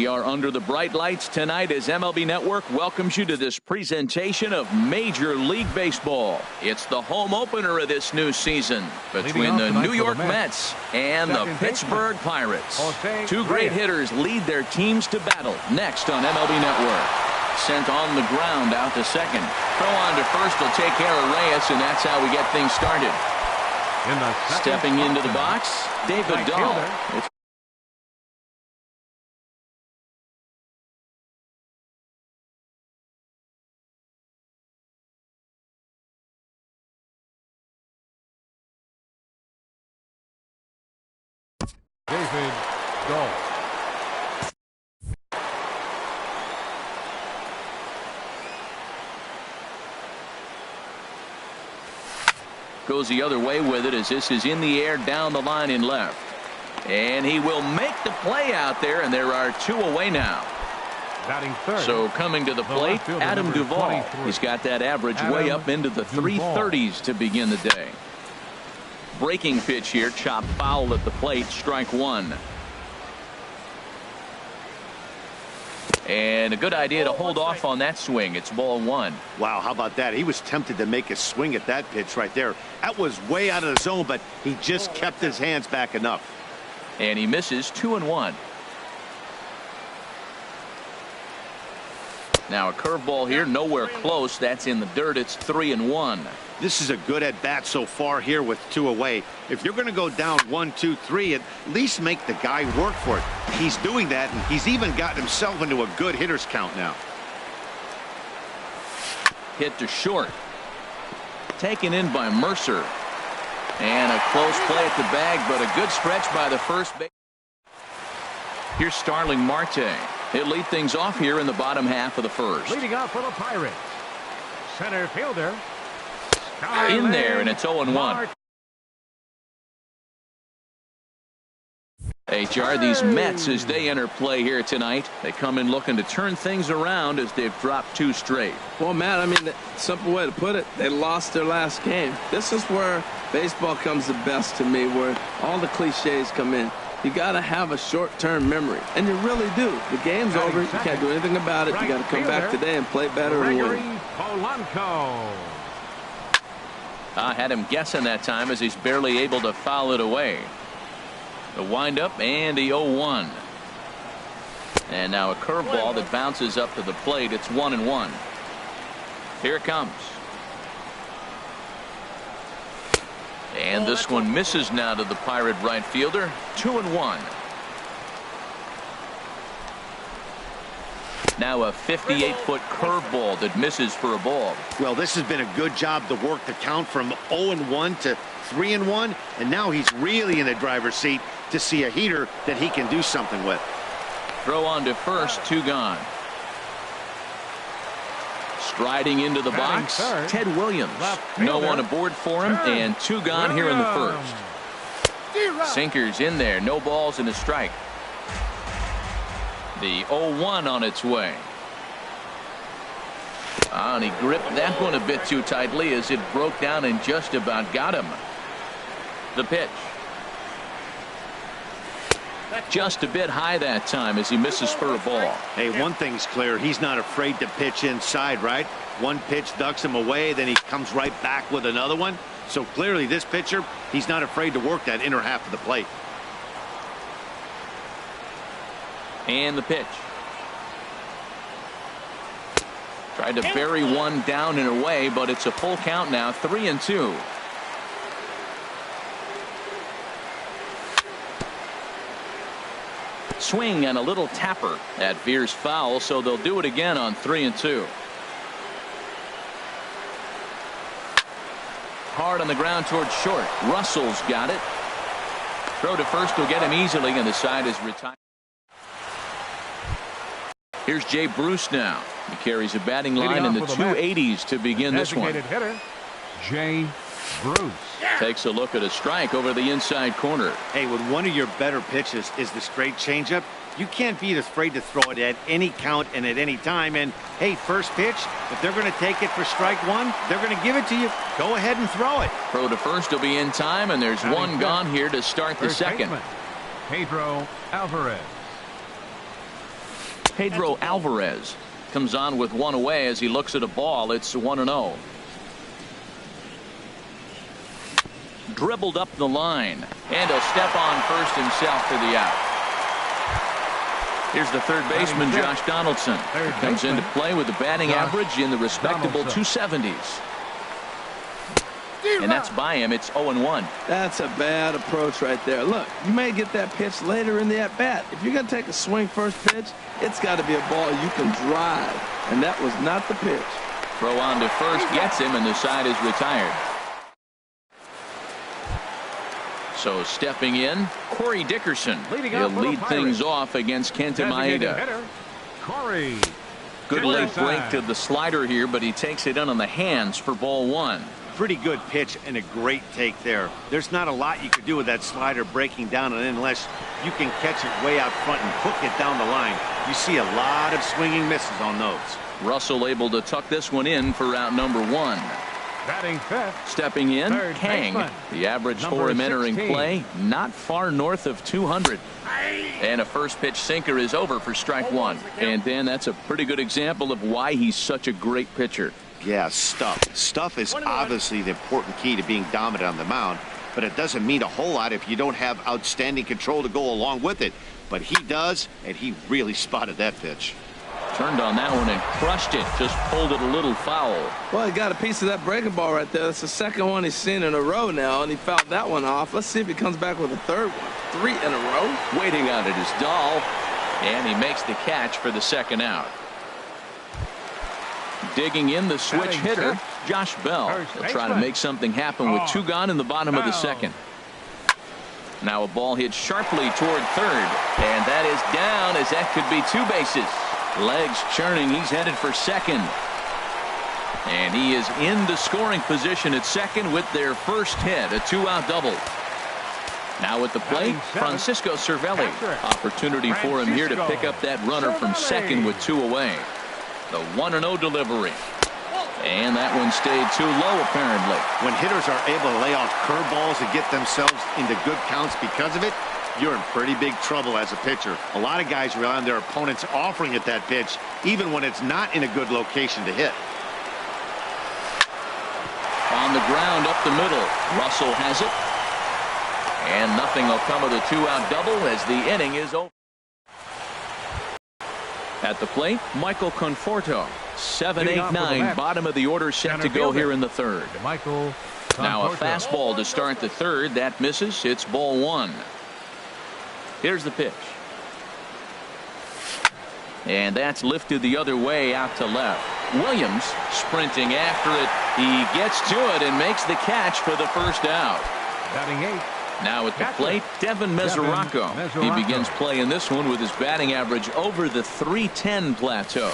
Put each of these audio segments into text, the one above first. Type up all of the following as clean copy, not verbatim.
We are under the bright lights tonight as MLB Network welcomes you to this presentation of Major League Baseball. It's the home opener of this new season between the New York Mets and the Pittsburgh Pirates. Two great hitters lead their teams to battle next on MLB Network. Sent on the ground out to second. Throw on to first will take care of Reyes, and that's how we get things started. Stepping into the box, David Dahl. David Dahl. Goes the other way with it as this is in the air down the line in left. And he will make the play out there, and there are two away now. Batting third. So coming to the plate, Adam Duvall. He's got that average way up into the 330s to begin the day. Breaking pitch here, chop foul at the plate, strike one. And a good idea to hold off on that swing. It's ball one. Wow, how about that? He was tempted to make a swing at that pitch right there. That was way out of the zone, but he just kept his hands back enough. And he misses 2-1. Now a curveball here, nowhere close. That's in the dirt. It's 3-1. This is a good at bat so far here with two away. If you're going to go down 1, 2, 3, at least make the guy work for it. He's doing that, and he's even gotten himself into a good hitter's count now. Hit to short. Taken in by Mercer. And a close play at the bag, but a good stretch by the first base. Here's Starling Marte. He'll lead things off here in the bottom half of the first. Leading off for the Pirates, center fielder. In there, and it's 0-1. HR, these Mets, as they enter play here tonight, they come in looking to turn things around as they've dropped two straight. Well, Matt, I mean, the simple way to put it, they lost their last game. This is where baseball comes the best to me, where all the cliches come in. You got to have a short-term memory, and you really do. The game's over. You can't do anything about it. You got to come back today and play better and win. I had him guessing that time as he's barely able to foul it away. The windup and the 0-1. And now a curveball that bounces up to the plate. It's 1-1. Here it comes. And this one misses now to the Pirate right fielder. 2-1. Now a 58-foot curveball that misses for a ball. Well, this has been a good job to work the count from 0-1 to 3-1, and now he's really in the driver's seat to see a heater that he can do something with. Throw on to first, two gone. Striding into the box, Ted Williams. No one aboard for him, and two gone here in the first. Sinkers in there, no balls and a strike. The 0-1 on its way. And he gripped that one a bit too tightly as it broke down and just about got him. The pitch. Just a bit high that time as he misses for a ball. Hey, one thing's clear. He's not afraid to pitch inside, right? One pitch ducks him away, then he comes right back with another one. So clearly this pitcher, he's not afraid to work that inner half of the plate. And the pitch. Tried to bury one down and away, but it's a full count now, 3-2. Swing and a little tapper. That veers foul, so they'll do it again on 3-2. Hard on the ground towards short. Russell's got it. Throw to first will get him easily, and the side is retired. Here's Jay Bruce now. He carries a batting line in the 280s to begin this one. Hitter, Jay Bruce. Takes a look at a strike over the inside corner. Hey, when one of your better pitches is the straight changeup, you can't be afraid to throw it at any count and at any time. And hey, first pitch, if they're going to take it for strike one, they're going to give it to you. Go ahead and throw it. Throw to first will be in time, and there's one gone here to start the second. Pedro Alvarez. Pedro Alvarez comes on with one away as he looks at a ball. It's 1-0. Dribbled up the line, and he'll step on first himself for the out. Here's the third baseman, Josh Donaldson. He comes into play with a batting average in the respectable 270s. And that's by him. It's 0-1. That's a bad approach right there. Look, you may get that pitch later in the at-bat. If you're going to take a swing first pitch, it's got to be a ball you can drive. And that was not the pitch. Throw on to first gets him, and the side is retired. So stepping in, Corey Dickerson. He'll lead things off against Kenta Maeda. Corey. Good late break to the slider here, but he takes it in on the hands for ball one. Pretty good pitch and a great take there. There's not a lot you could do with that slider breaking down, and unless you can catch it way out front and hook it down the line, you see a lot of swinging misses on those. Russell able to tuck this one in for out number one. Batting fifth. Stepping in, Third Kang. baseman. The average Number for him entering 16. play, not far north of 200. And a first pitch sinker is over for strike one. And Dan, that's a pretty good example of why he's such a great pitcher. Yeah, stuff. Stuff is obviously the important key to being dominant on the mound, but it doesn't mean a whole lot if you don't have outstanding control to go along with it. But he does, and he really spotted that pitch. Turned on that one and crushed it. Just pulled it a little foul. Well, he got a piece of that breaking ball right there. That's the second one he's seen in a row now, and he fouled that one off. Let's see if he comes back with a third one. 3 in a row. Waiting on it is Dahl, and he makes the catch for the second out. Digging in the switch hitter, Josh Bell. He'll try to make something happen with 2 gone in the bottom of the second. Now a ball hit sharply toward third, and that is down as that could be 2 bases. Legs churning, he's headed for second. And he is in the scoring position at second with their first hit, a 2-out double. Now at the plate, Francisco Cervelli. Opportunity for him here to pick up that runner from second with 2 away. The 1-0 delivery. And that one stayed too low, apparently. When hitters are able to lay off curveballs and get themselves into good counts because of it, you're in pretty big trouble as a pitcher. A lot of guys rely on their opponents offering at that pitch, even when it's not in a good location to hit. On the ground up the middle, Russell has it. And nothing will come of the 2-out double as the inning is over. At the plate, Michael Conforto. 7-8-9, bottom of the order set to go here in the third. Michael Now a Conforto. fastball to start the third. That misses. It's ball one. Here's the pitch. And that's lifted the other way out to left. Williams sprinting after it. He gets to it and makes the catch for the first out. Batting eighth. Now at the plate, Devin Mesoraco. He begins play in this one with his batting average over the 310 plateau.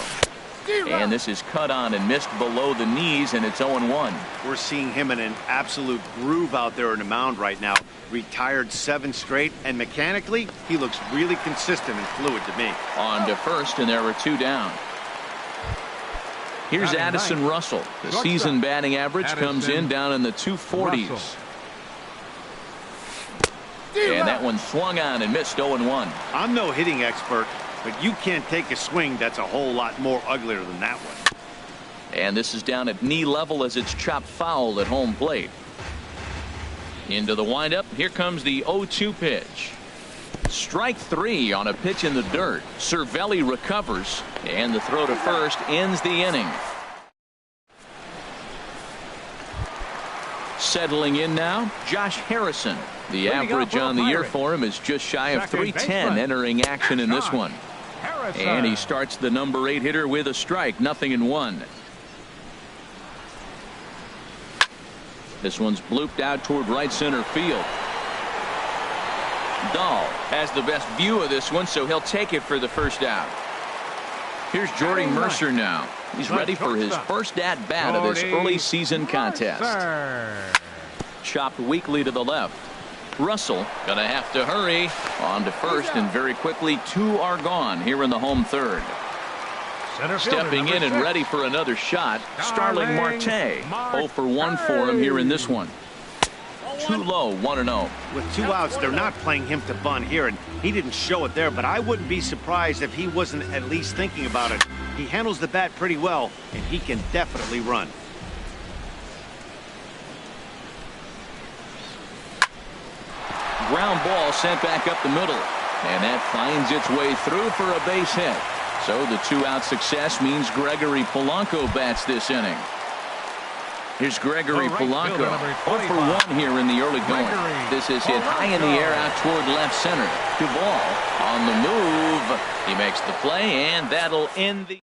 And this is cut on and missed below the knees, and it's 0-1. We're seeing him in an absolute groove out there in the mound right now. Retired 7 straight, and mechanically, he looks really consistent and fluid to me. On to first, and there are 2 down. Here's Addison Russell. The season batting average comes in down in the 240s. And that one swung on and missed 0-1. I'm no hitting expert, but you can't take a swing that's a whole lot more uglier than that one. And this is down at knee level as it's chopped foul at home plate. Into the windup. Here comes the 0-2 pitch. Strike 3 on a pitch in the dirt. Cervelli recovers, and the throw to first ends the inning. Settling in now, Josh Harrison. The average on the year for him is just shy of 310 entering action in this one. And he starts the number 8 hitter with a strike, 0-1. This one's blooped out toward right center field. Dahl has the best view of this one, so he'll take it for the first out. Here's Jordy Mercer now. He's ready for his first at-bat of this early season contest. Chopped weakly to the left. Russell gonna have to hurry. On to first, and very quickly 2 are gone here in the home third. Stepping in and ready for another shot, Starling Marte. 0 for 1 for him here in this one. too low, 1-0. With 2 outs, they're not playing him to bunt here, and he didn't show it there, but I wouldn't be surprised if he wasn't at least thinking about it. He handles the bat pretty well, and he can definitely run. Ground ball sent back up the middle, and that finds its way through for a base hit. So the 2-out success means Gregory Polanco bats this inning. Here's Gregory Polanco, 0 for 1 here in the early going. This is hit high in the air out toward left center. Duvall on the move. He makes the play, and that'll end the...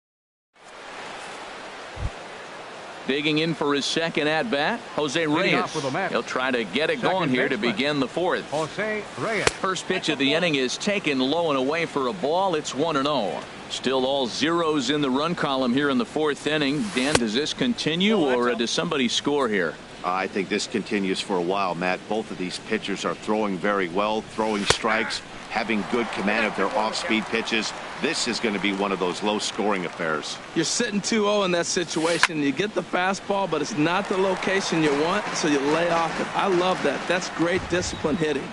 Digging in for his second at-bat, Jose Reyes. He'll try to get it going here to begin the fourth. Jose Reyes. First pitch of the inning is taken low and away for a ball. It's 1-0. Still all zeros in the run column here in the fourth inning. Dan, does this continue, or does somebody score here? I think this continues for a while, Matt. Both of these pitchers are throwing very well, throwing strikes, having good command of their off-speed pitches. This is going to be one of those low-scoring affairs. You're sitting 2-0 in that situation. You get the fastball, but it's not the location you want, so you lay off it. I love that. That's great disciplined hitting.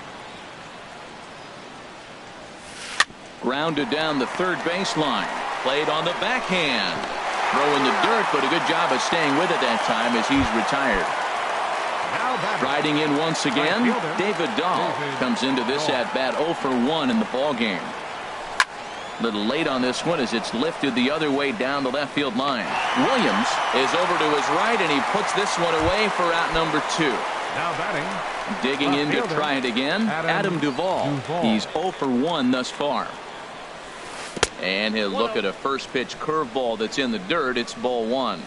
Grounded down the third baseline. Played on the backhand. Throw in the dirt, but a good job of staying with it that time as he's retired. Riding in once again, David Dahl comes into this at-bat 0 for 1 in the ballgame. Little late on this one as it's lifted the other way down the left field line. Williams is over to his right, and he puts this one away for out number 2. Now batting. Digging in to try it again, Adam Duvall. He's 0 for 1 thus far. And he'll look at a first pitch curveball that's in the dirt. It's ball 1.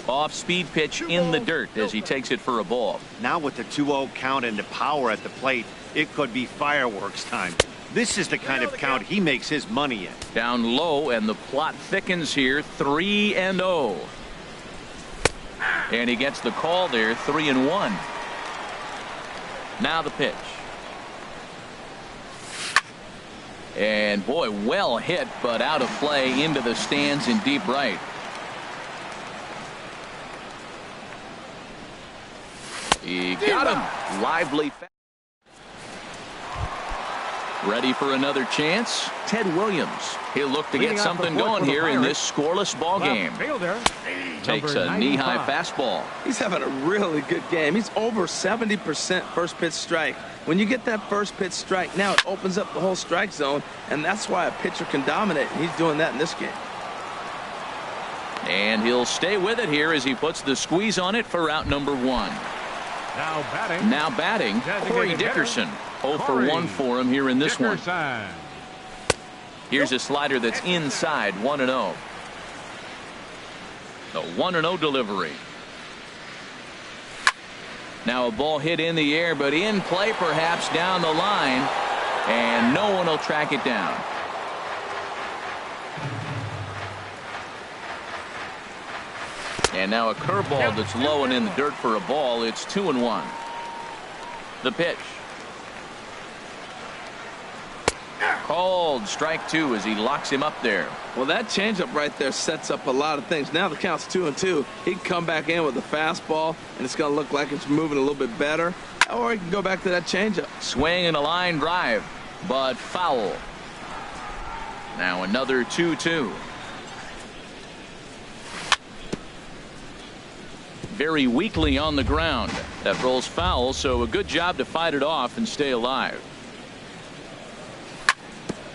Off speed pitch in the dirt as he takes it for a ball. Now with the 2-0 count and the power at the plate, it could be fireworks time. This is the kind of count he makes his money in. Down low, and the plot thickens here, 3-0. And he gets the call there, 3-1. Now the pitch. And boy, well hit, but out of play into the stands in deep right. He got him. Lively. Ready for another chance. Ted Williams. He'll look to get something going here in this scoreless ball game. Takes a knee-high fastball. He's having a really good game. He's over 70% first pitch strike. When you get that first pitch strike, now it opens up the whole strike zone, and that's why a pitcher can dominate. And he's doing that in this game. And he'll stay with it here as he puts the squeeze on it for out number 1. Now batting, Corey Dickerson. 0 for 1 for him here in this one. Here's a slider that's inside, 1-0. The 1-0 delivery. Now a ball hit in the air, but in play perhaps down the line, and no one will track it down. And now a curveball that's low and in the dirt for a ball. It's 2-1. The pitch. Called strike 2 as he locks him up there. Well, that changeup right there sets up a lot of things. Now the count's 2-2. He can come back in with a fastball, and it's going to look like it's moving a little bit better. Or he can go back to that changeup. Swing and a line drive, but foul. Now another 2-2. Very weakly on the ground. That rolls foul, so a good job to fight it off and stay alive.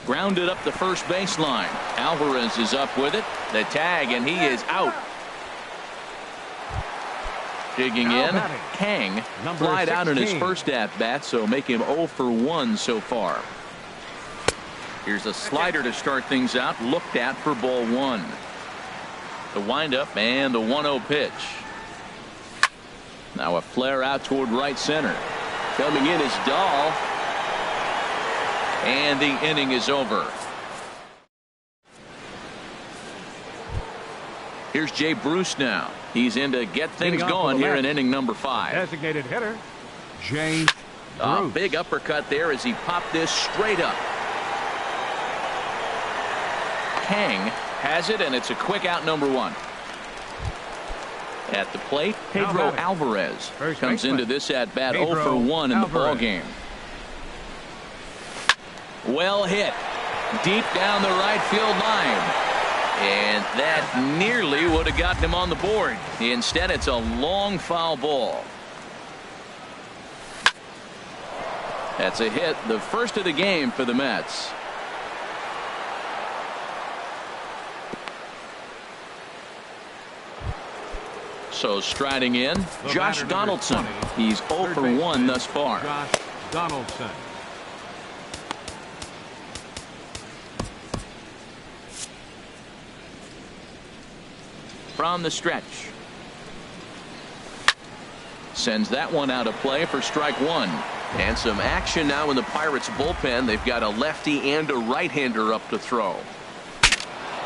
Grounded up the first baseline. Alvarez is up with it. The tag, and he is out. Digging in, Kang flied out in his first at-bat, so make him 0 for 1 so far. Here's a slider to start things out, looked at for ball 1. The windup and the 1-0 pitch. Now a flare out toward right center. Coming in is Dahl. And the inning is over. Here's Jay Bruce now. He's in to get things going here in inning number 5. Designated hitter, Jay Bruce. A big uppercut there as he popped this straight up. Kang has it, and it's a quick out number 1. At the plate, Pedro Alvarez comes into this at-bat 0 for 1 in the ballgame. Well hit. Deep down the right field line. And that nearly would have gotten him on the board. Instead, it's a long foul ball. That's a hit, the first of the game for the Mets. So striding in, Josh Donaldson. He's 0 for 1 thus far. Josh Donaldson. From the stretch. Sends that one out of play for strike one. And some action now in the Pirates bullpen. They've got a lefty and a right-hander up to throw.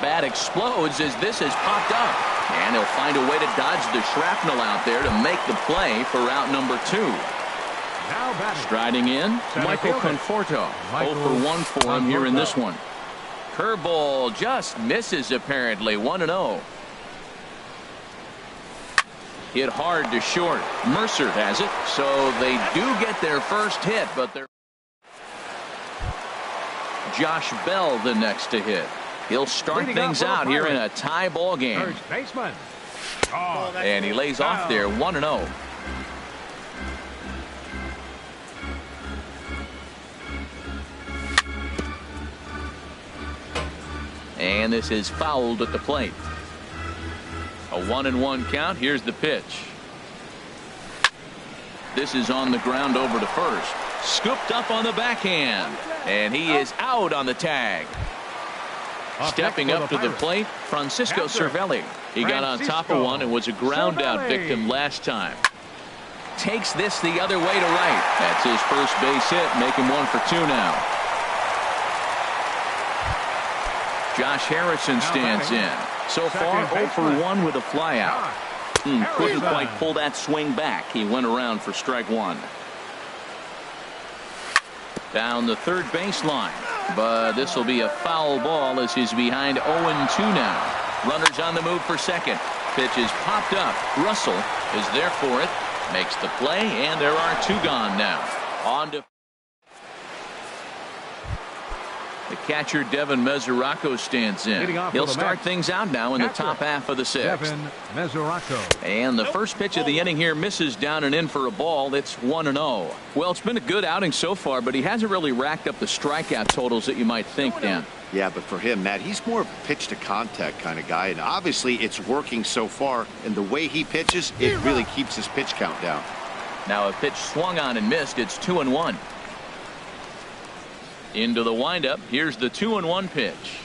Bat explodes as this has popped up. And he'll find a way to dodge the shrapnel out there to make the play for out number 2. Now batting. Striding in, Michael Conforto. 0 for 1 for him here in this one. Curveball just misses apparently. 1-0. Hit hard to short. Mercer has it. So they do get their first hit, but they're Josh Bell the next to hit. He'll start things out here in a tie ball game. First baseman. And he lays off there 1-0. And this is fouled at the plate. A 1-1 count. Here's the pitch. This is on the ground over to first. Scooped up on the backhand. And he is out on the tag. Stepping up to the plate, Francisco Cervelli. He got on top of one and was a ground out victim last time. Takes this the other way to right. That's his first base hit, making 1 for 2 now. Josh Harrison stands in. So far 0 for 1 with a flyout. Couldn't quite pull that swing back. He went around for strike 1. Down the third baseline. But this will be a foul ball as he's behind 0-2 now. Runners on the move for second. Pitch is popped up. Russell is there for it. Makes the play, and there are 2 gone now. On to the catcher, Devin Mesoraco, stands in. He'll start things out now in the top half of the 6th. Devin Mesoraco. And the first pitch of the inning here misses down and in for a ball. It's 1-0. Well, it's been a good outing so far, but he hasn't really racked up the strikeout totals that you might think, Dan. Yeah, but for him, Matt, he's more of a pitch to contact kind of guy, and obviously it's working so far, and the way he pitches, it really keeps his pitch count down. Now a pitch swung on and missed. It's 2-1. Into the windup. Here's the 2-1 pitch.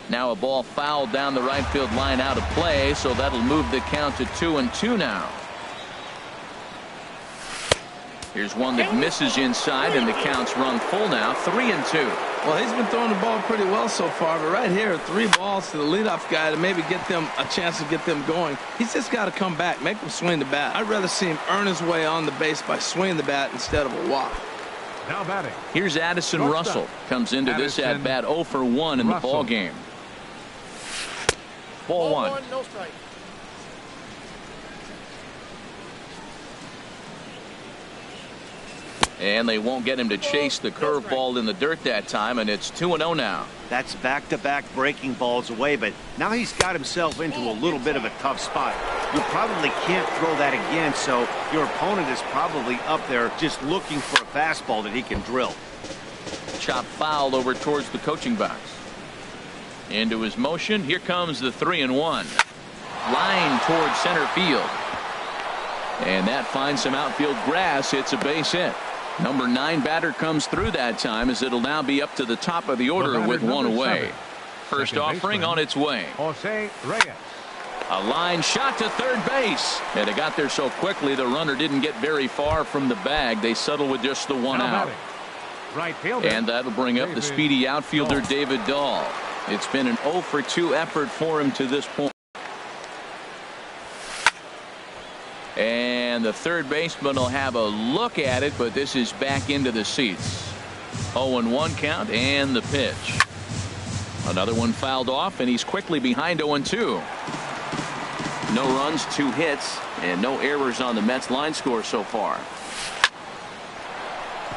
Now a ball fouled down the right field line out of play, so that'll move the count to 2-2 now. Here's one that misses inside, and the count's run full now. 3-2. Well, he's been throwing the ball pretty well so far, but right here, 3 balls to the leadoff guy to maybe get them a chance to get them going. He's just got to come back, make him swing the bat. I'd rather see him earn his way on the base by swinging the bat instead of a walk. Now batting. Here's Addison Russell. Comes into this at bat 0 for 1 in the ball game. Ball 1. No strike. And they won't get him to chase the curveball in the dirt that time, and it's 2-0 now. That's back-to-back breaking balls away, but now he's got himself into a little bit of a tough spot. You probably can't throw that again, so your opponent is probably up there just looking for a fastball that he can drill. Chop foul over towards the coaching box. Into his motion. Here comes the 3-1. Line towards center field. And that finds some outfield grass. It's a base hit. Number 9 batter comes through that time, as it'll now be up to the top of the order with 1 away. First offering on its way. Jose Reyes. A line shot to third base. And it got there so quickly the runner didn't get very far from the bag. They settle with just the 1 out. Right fielder. And that'll bring up the speedy outfielder David Dahl. It's been an 0 for 2 effort for him to this point. And the third baseman will have a look at it, but this is back into the seats. 0-1 count, and the pitch. Another one fouled off, and he's quickly behind 0-2. No runs, 2 hits, and no errors on the Mets line score so far.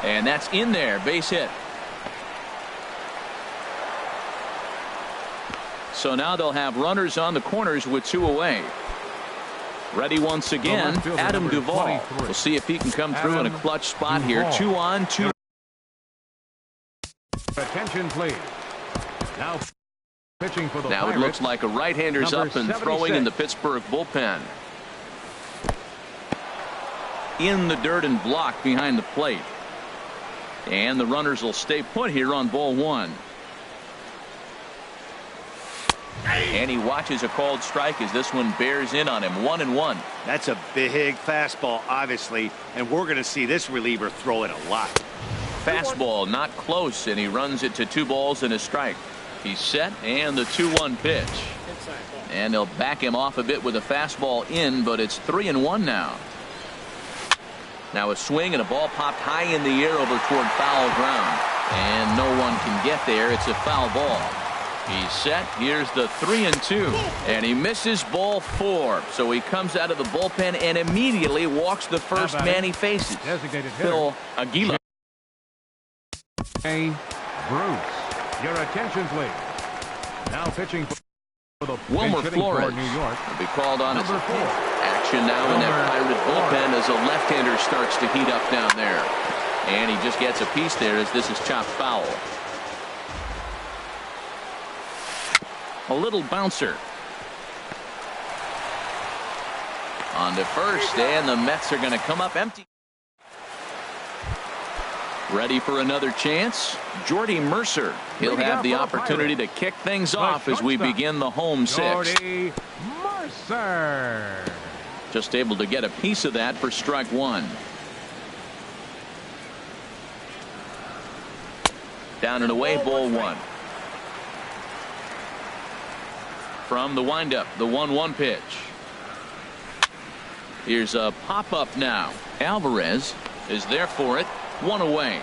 And that's in there, base hit. So now they'll have runners on the corners with 2 away. Ready once again, Adam Duvall. We'll see if he can come through in a clutch spot here. 2 on, 2. Attention, please. Now pitching for the Now Pirates, it looks like a right-hander's up and throwing in the Pittsburgh bullpen. In the dirt and blocked behind the plate. And the runners will stay put here on ball 1. And he watches a called strike as this one bears in on him. 1-1. That's a big fastball, obviously, and we're going to see this reliever throw it a lot. Fastball not close, and he runs it to 2 balls and a strike. He's set, and the 2-1 pitch. And they'll back him off a bit with a fastball in, but it's 3-1 now. Now a swing and a ball popped high in the air over toward foul ground. And no one can get there. It's a foul ball. He's set. Here's the 3-2. And he misses ball 4. So he comes out of the bullpen and immediately walks the first man he faces. Phil Aguilar. Hey, Bruce. Your attention, please. Now pitching for the Wilmer Flores New York will be called on as number 4. action now in that Pirate bullpen as a left-hander starts to heat up down there. And he just gets a piece there as this is chopped foul. A little bouncer. On to first, and the Mets are going to come up empty. Ready for another chance? Jordy Mercer. He'll have the opportunity to kick things off as we begin the home 6. Jordy Mercer. Just able to get a piece of that for strike 1. Down and away, ball 1. From the windup, the 1-1 pitch. Here's a pop-up now. Alvarez is there for it. 1 away.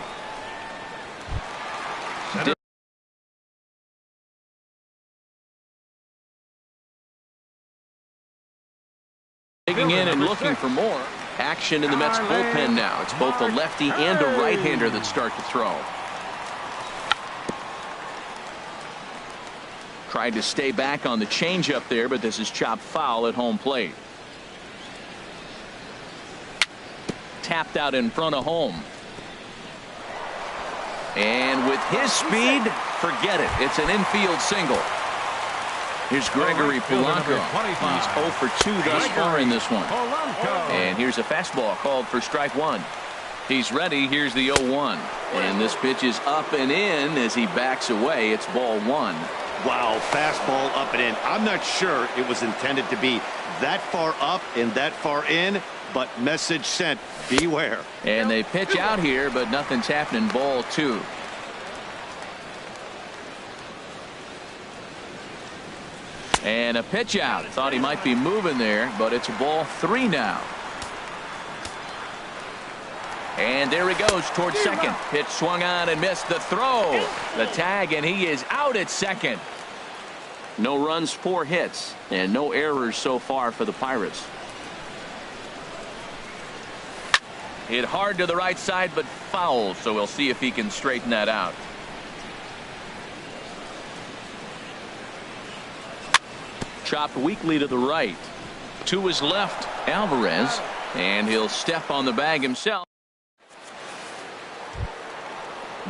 Digging in and looking for more. Action in the Mets bullpen now. It's both a lefty and a right-hander that start to throw. Tried to stay back on the changeup there, but this is chopped foul at home plate. Tapped out in front of home. And with his speed, forget it. It's an infield single. Here's Gregory Polanco. He's 0 for 2 thus far in this one. And here's a fastball called for strike 1. He's ready. Here's the 0-1. And this pitch is up and in as he backs away. It's ball 1. Wow, fastball up and in. I'm not sure it was intended to be that far up and that far in, but message sent. Beware. And they pitch out here, but nothing's happening. Ball 2. And a pitch out. Thought he might be moving there, but it's ball 3 now. And there he goes towards second. Pitch swung on and missed. The throw. The tag, and he is out at second. No runs, 4 hits, and no errors so far for the Pirates. Hit hard to the right side, but foul, so we'll see if he can straighten that out. Chopped weakly to the right. To his left, Alvarez, and he'll step on the bag himself.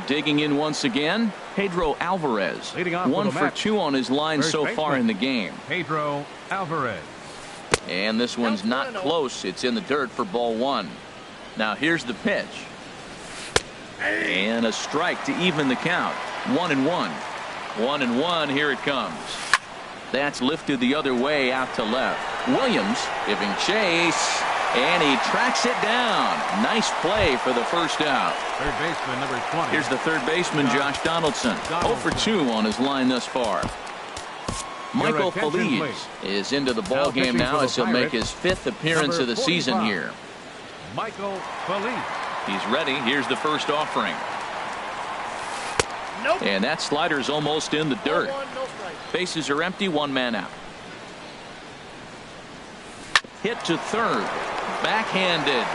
Digging in once again, Pedro Alvarez. 1 for 2 on his line so far in the game. Pedro Alvarez. And this one's not close. It's in the dirt for ball 1. Now here's the pitch. And a strike to even the count. 1-1. 1-1. Here it comes. That's lifted the other way out to left. Williams giving chase. And he tracks it down. Nice play for the first out. Third baseman, number 20. Here's the third baseman, Josh Donaldson. 0 for 2 on his line thus far. Michael Feliz is into the ball game now as he'll make his 5th appearance of the season here. Michael Feliz. He's ready. Here's the first offering. Nope. And that slider's almost in the dirt. Bases are empty. 1 man out. Hit to third. Backhanded.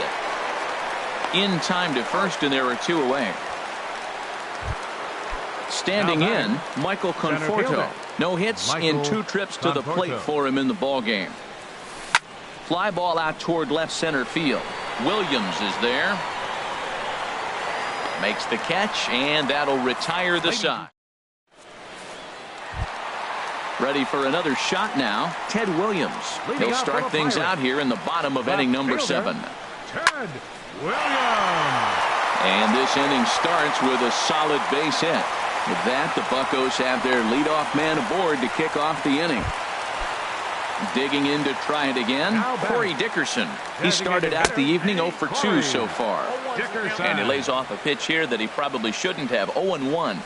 In time to first, and there are 2 away. Standing in, Michael Conforto. No hits in 2 trips to the plate for him in the ball game. Fly ball out toward left center field. Williams is there. Makes the catch, and that'll retire the side. Ready for another shot now, Ted Williams. He'll start things out here in the bottom of inning number 7. Ted Williams. And this inning starts with a solid base hit. With that, the Buccos have their leadoff man aboard to kick off the inning. Digging in to try it again, Corey Dickerson. He started out the evening 0 for 2 so far. And he lays off a pitch here that he probably shouldn't have. 0-1.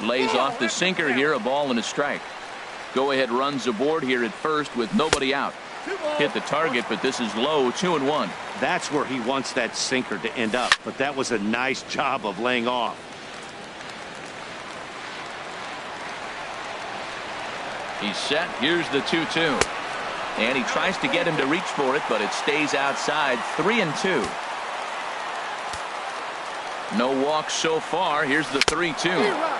Lays off the sinker here, a ball and a strike. Go-ahead runs aboard here at first with nobody out. Hit the target, but this is low. 2-1. That's where he wants that sinker to end up, but that was a nice job of laying off. He's set. Here's the 2-2. And he tries to get him to reach for it, but it stays outside. 3-2. No walks so far. Here's the 3-2.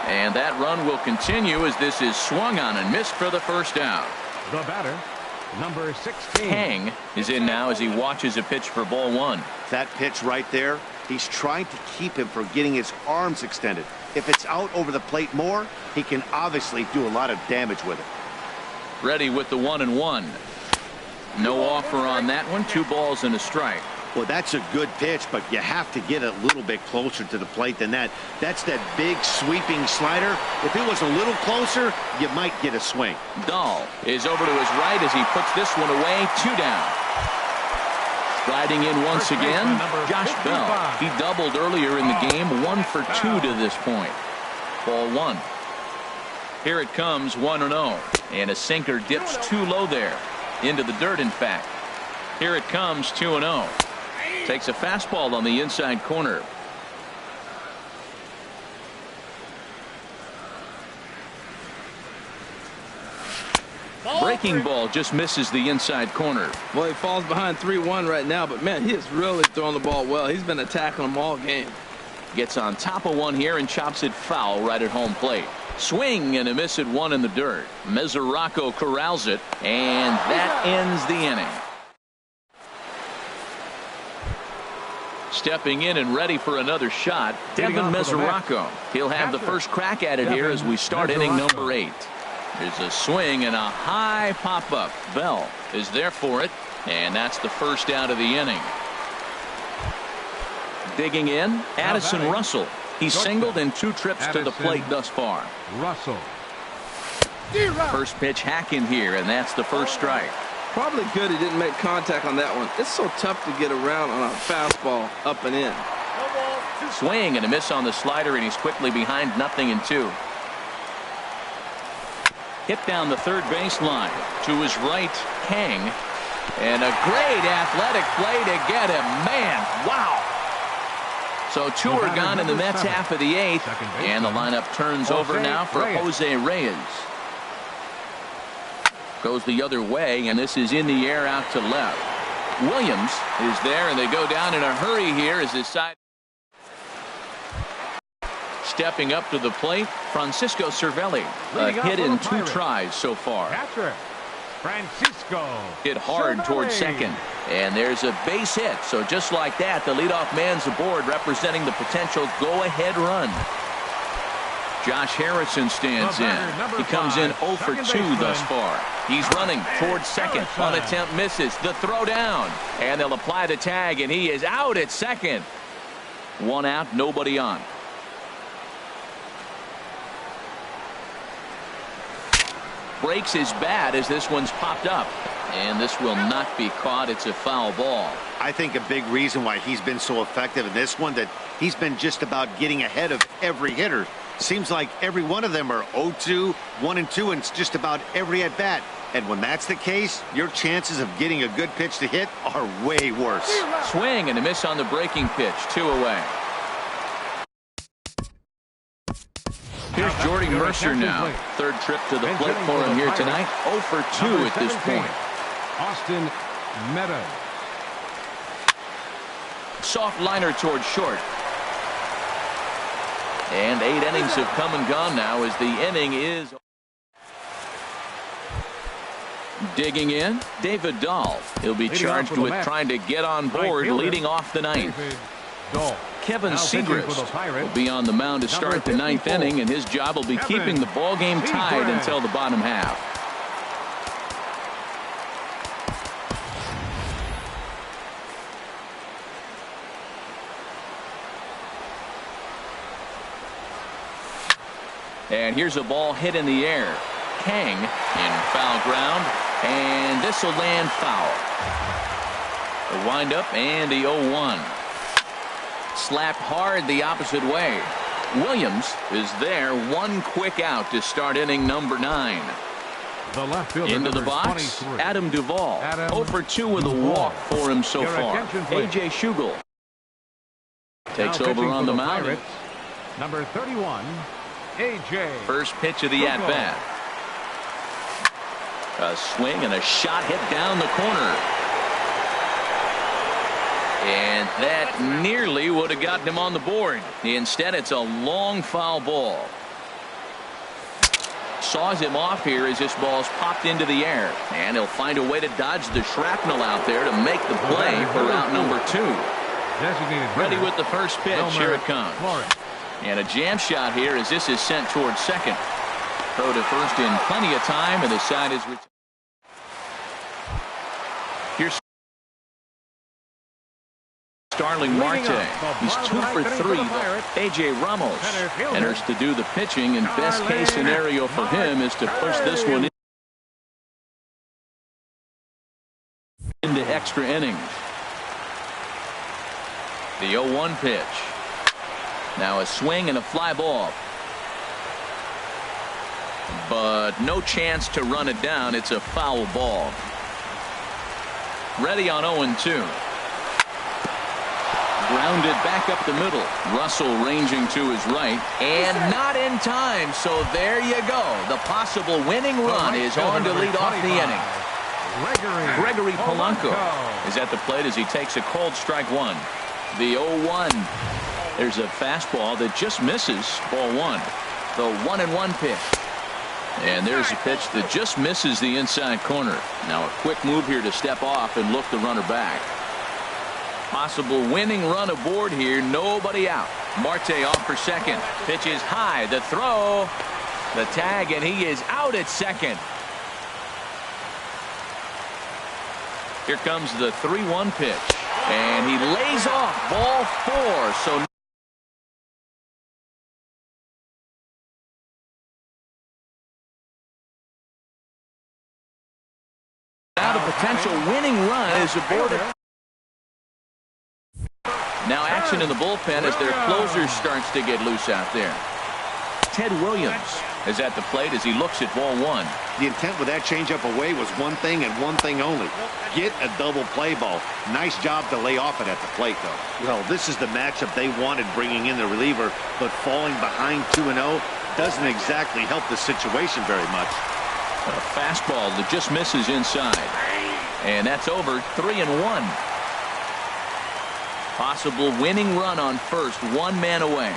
And that run will continue as this is swung on and missed for the first out. The batter, number 16. Kang is in now as he watches a pitch for ball 1. That pitch right there, he's trying to keep him from getting his arms extended. If it's out over the plate more, he can obviously do a lot of damage with it. Ready with the 1-1. No offer on that one. 2 balls and a strike. Well, that's a good pitch, but you have to get a little bit closer to the plate than that. That's that big sweeping slider. If it was a little closer, you might get a swing. Dahl is over to his right as he puts this one away. 2 down. Riding in once again, Josh Bell. He doubled earlier in the game. 1 for 2 to this point. Ball 1. Here it comes, 1-0. And a sinker dips too low there. Into the dirt, in fact. Here it comes, 2-0. Takes a fastball on the inside corner. Breaking ball just misses the inside corner. Well, he falls behind 3-1 right now, but man, he is really throwing the ball well. He's been attacking them all game. Gets on top of one here and chops it foul right at home plate. Swing and a miss at 1 in the dirt. Mesoraco corrals it, and that ends the inning. Stepping in and ready for another shot, Devin Mesoraco. He'll have the first crack at it here as we start inning number 8. There's a swing and a high pop-up. Bell is there for it, and that's the first out of the inning. Digging in, Addison Russell. He's singled in 2 trips to the plate thus far. Russell. First pitch hacking here, and that's the first strike. Probably good he didn't make contact on that one. It's so tough to get around on a fastball up and in. Swing and a miss on the slider, and he's quickly behind 0-2. Hit down the third baseline. To his right, Kang. And a great athletic play to get him. Man, wow. So 2 are gone in the Mets half of the 8th. And the lineup turns over now for Jose Reyes. Goes the other way, and this is in the air out to left. Williams is there, and they go down in a hurry here as this side. Stepping up to the plate, Francisco Cervelli. A hit in 2 tries so far. Catcher, Francisco. Hit hard towards second. And there's a base hit. So just like that, the leadoff man's aboard, representing the potential go-ahead run. Josh Harrison stands in. He comes in 0 for 2 thus far. He's running towards second. On attempt misses. The throw down. And they'll apply the tag, and he is out at second. 1 out, nobody on. Breaks his bat as this one's popped up. And this will not be caught. It's a foul ball. I think a big reason why he's been so effective in this one, that he's been just about getting ahead of every hitter. Seems like every one of them are 0-2, 1-2, and it's just about every at bat. And when that's the case, your chances of getting a good pitch to hit are way worse. Swing and a miss on the breaking pitch. 2 away. Here's Jordy Mercer now. Third trip to the plate for him here tonight. 0 for 2 at this point. Austin Meadows. Soft liner towards short. And 8 innings have come and gone now as the inning is. Digging in, David Dahl. He'll be charged with trying to get on board leading off the ninth. Kevin Segrist will be on the mound to start the ninth inning, and his job will be keeping the ball game tied until the bottom half. And here's a ball hit in the air. Kang in foul ground, and this will land foul. The windup and the 0-1. Slapped hard the opposite way. Williams is there, one quick out to start inning number 9. The left fielder, into the box, 23. Adam Duvall. 0 for 2 with a walk for him so far. A.J. Schugel takes over on the mound. Pirates, number 31, A.J. First pitch of the at-bat. A swing and a shot hit down the corner. And that nearly would have gotten him on the board. Instead, it's a long foul ball. Saws him off here as this ball's popped into the air. And he'll find a way to dodge the shrapnel out there to make the play for out number 2. Ready with the first pitch. Here it comes. And a jam shot here as this is sent towards second. Throw to first in plenty of time, and the side is returned. Here's Starling Marte. He's 2 for 3. A.J. Ramos enters to do the pitching, and best case scenario for him is to push this one into extra innings. The 0-1 pitch. Now a swing and a fly ball. But no chance to run it down. It's a foul ball. Ready on 0-2. Grounded back up the middle. Russell ranging to his right. And not in time. So there you go. The possible winning run is on to lead off the inning. Gregory Polanco is at the plate as he takes a called strike 1. The 0-1. There's a fastball that just misses ball 1. The 1-1 pitch. And there's a pitch that just misses the inside corner. Now a quick move here to step off and look the runner back. Possible winning run aboard here. Nobody out. Marte off for second. Pitch is high. The throw. The tag, and he is out at second. Here comes the 3-1 pitch. And he lays off ball 4. So now the potential winning run is aboard. Now action in the bullpen as their closer starts to get loose out there. Ted Williams is at the plate as he looks at ball 1. The intent with that changeup away was one thing and one thing only. Get a double play ball. Nice job to lay off it at the plate, though. Well, this is the matchup they wanted, bringing in the reliever, but falling behind 2-0 doesn't exactly help the situation very much. A fastball that just misses inside. And that's over. 3-1. Possible winning run on first. 1 man away.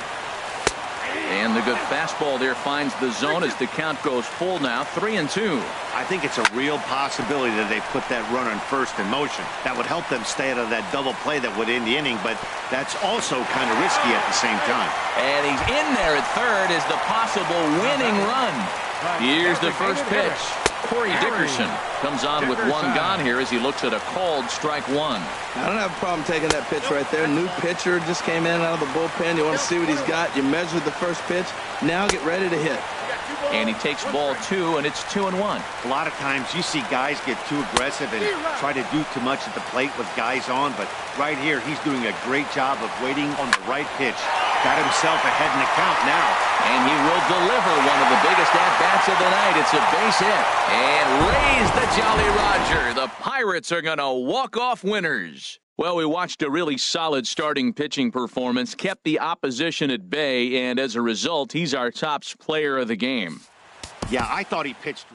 And the good fastball there finds the zone as the count goes full now. 3-2. I think it's a real possibility that they put that run on first in motion. That would help them stay out of that double play that would end the inning, but that's also kind of risky at the same time. And he's in there at third as the possible winning run. Here's the first pitch. Corey Dickerson comes on with 1 gone here as he looks at a called strike 1. I don't have a problem taking that pitch right there. New pitcher just came in out of the bullpen. You want to see what he's got. You measure the first pitch. Now get ready to hit. And he takes ball 2, and it's 2-1. A lot of times you see guys get too aggressive and try to do too much at the plate with guys on, but right here he's doing a great job of waiting on the right pitch. Got himself ahead in the count now. And he will deliver one of the biggest at-bats of the night. It's a base hit. And raise the Jolly Roger. The Pirates are going to walk off winners. Well, we watched a really solid starting pitching performance, kept the opposition at bay, and as a result, he's our top player of the game. Yeah, I thought he pitched